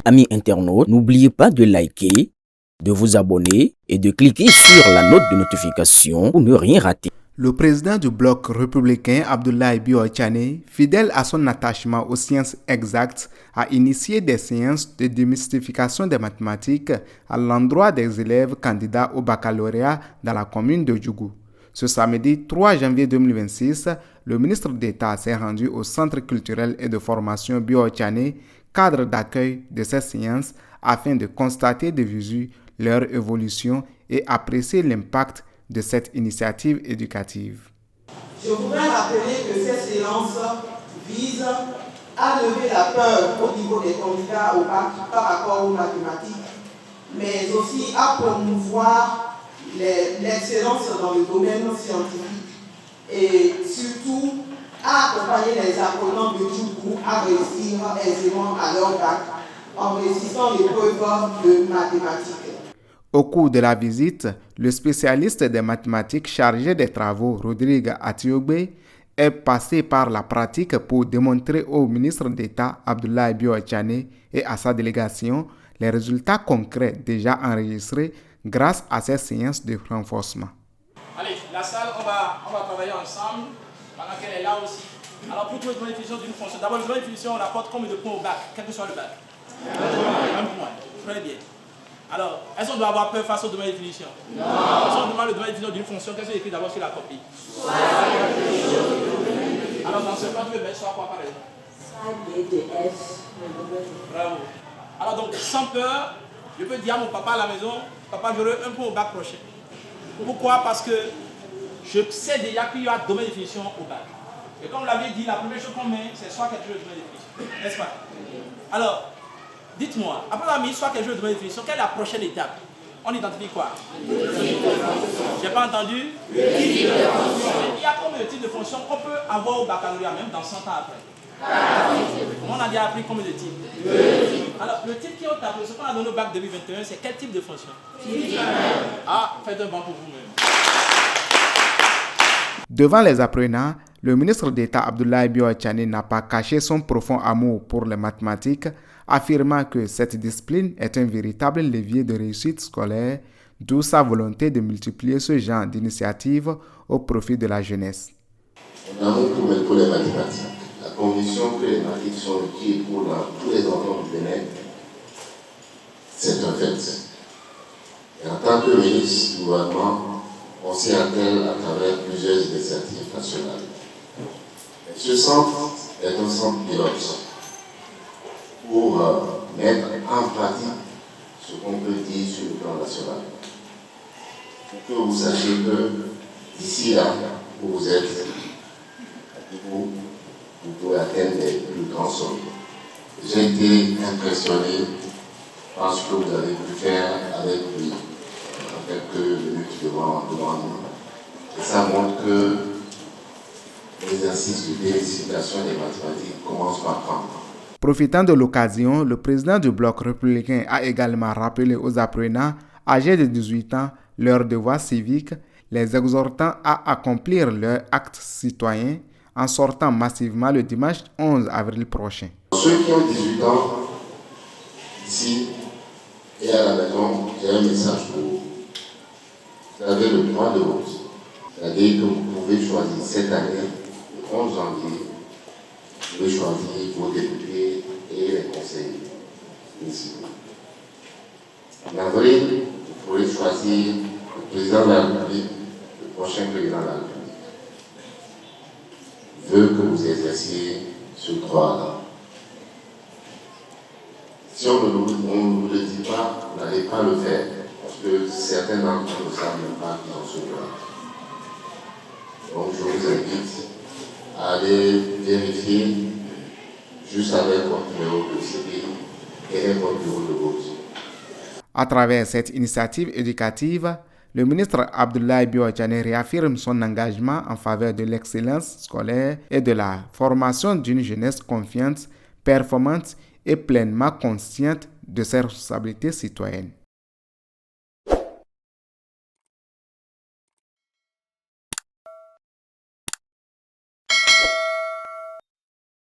Amis internautes, n'oubliez pas de liker, de vous abonner et de cliquer sur la note de notification pour ne rien rater. Le président du bloc républicain, Abdoulaye Bio-Tchane, fidèle à son attachement aux sciences exactes, a initié des séances de démystification des mathématiques à l'endroit des élèves candidats au baccalauréat dans la commune de Djougou. Ce samedi 3 janvier 2026, le ministre d'État s'est rendu au Centre culturel et de formation Bio-Tchane, cadre d'accueil de ces séances, afin de constater de visu leur évolution et apprécier l'impact de cette initiative éducative. Je voudrais rappeler que ces séances visent à lever la peur au niveau des candidats au bac par rapport aux mathématiques, mais aussi à promouvoir l'excellence dans le domaine scientifique et surtout à accompagner les apprenants de Djougou à réussir aisément à leur bac en réussissant l'épreuve de mathématiques. Au cours de la visite, le spécialiste des mathématiques chargé des travaux, Rodrigue Atiogbe, est passé par la pratique pour démontrer au ministre d'État Abdoulaye Bio-Tchane et à sa délégation les résultats concrets déjà enregistrés grâce à ces séances de renforcement. Allez, la salle, on va travailler ensemble pendant qu'elle est là aussi. Alors pour trouver une définition d'une fonction, d'abord une définition, on rapporte combien de points au bac, quel que soit le bac. Un point. Très bien. Alors, est-ce qu'on doit avoir peur face au domaine de définition? Non. Si on demande le domaine de définition d'une fonction, qu'est-ce qui est écrit d'abord sur la copie? Alors, dans ce cas, tu veux mettre soit quoi par exemple? Bravo. Alors, donc, sans peur, je peux dire à mon papa à la maison, papa, j'aurai un point au bac prochain. Pourquoi? Parce que je sais déjà qu'il y a domaine de définition au bac. Et comme vous l'avez dit, la première chose qu'on met, c'est soit quelque chose de domaine de définition. N'est-ce pas? Alors, dites-moi, après avoir mis soit quelque chose de définition, quelle est la prochaine étape? On identifie quoi? J'ai pas entendu? Il y a combien de types de fonctions qu'on peut avoir au baccalauréat, même dans 100 ans après? On a déjà appris combien de types? Alors, le type qui est au tableau, ce qu'on a donné au bac 2021, c'est quel type de fonction? Ah, faites un banc pour vous-même. Devant les apprenants, le ministre d'État Abdoulaye Bio-Tchane n'a pas caché son profond amour pour les mathématiques, affirmant que cette discipline est un véritable levier de réussite scolaire, d'où sa volonté de multiplier ce genre d'initiatives au profit de la jeunesse. On a un problème pour les mathématiques. La conviction que les mathématiques sont utiles pour tous les enfants du Bénin, c'est un fait. Et en tant que ministre du gouvernement, on s'y attelle à travers plusieurs initiatives nationales. Et ce centre est un centre pilote pour mettre en pratique ce qu'on peut dire sur le plan national. Pour que vous sachiez que d'ici là où vous êtes, vous pouvez atteindre les plus grands sommets. J'ai été impressionné par ce que vous avez pu faire avec lui en quelques minutes devant nous. Et ça montre que l'exercice de démystification des mathématiques commence par prendre. Profitant de l'occasion, le président du bloc républicain a également rappelé aux apprenants âgés de 18 ans leurs devoirs civiques, les exhortant à accomplir leur acte citoyen en sortant massivement le dimanche 11 avril prochain. Ceux qui ont 18 ans, ici et à la maison, j'ai un message pour vous. Vous avez le droit de vote. C'est-à-dire que vous pouvez choisir cette année, le 11 janvier, vous pouvez choisir vos députés et les conseillers municipaux. En avril, vous pourrez choisir le président de la République, le prochain président de la République. Je veux que vous exerciez ce droit-là. Si on ne vous le dit pas, vous n'allez pas le faire, parce que certains d'entre vous ne savent même pas qu'ils ont ce droit. Donc je vous invite à aller vérifier juste avec votre numéro de CPI et votre bureau de vote. À travers cette initiative éducative, le ministre Abdoulaye Bio-Tchane réaffirme son engagement en faveur de l'excellence scolaire et de la formation d'une jeunesse confiante, performante et pleinement consciente de ses responsabilités citoyennes.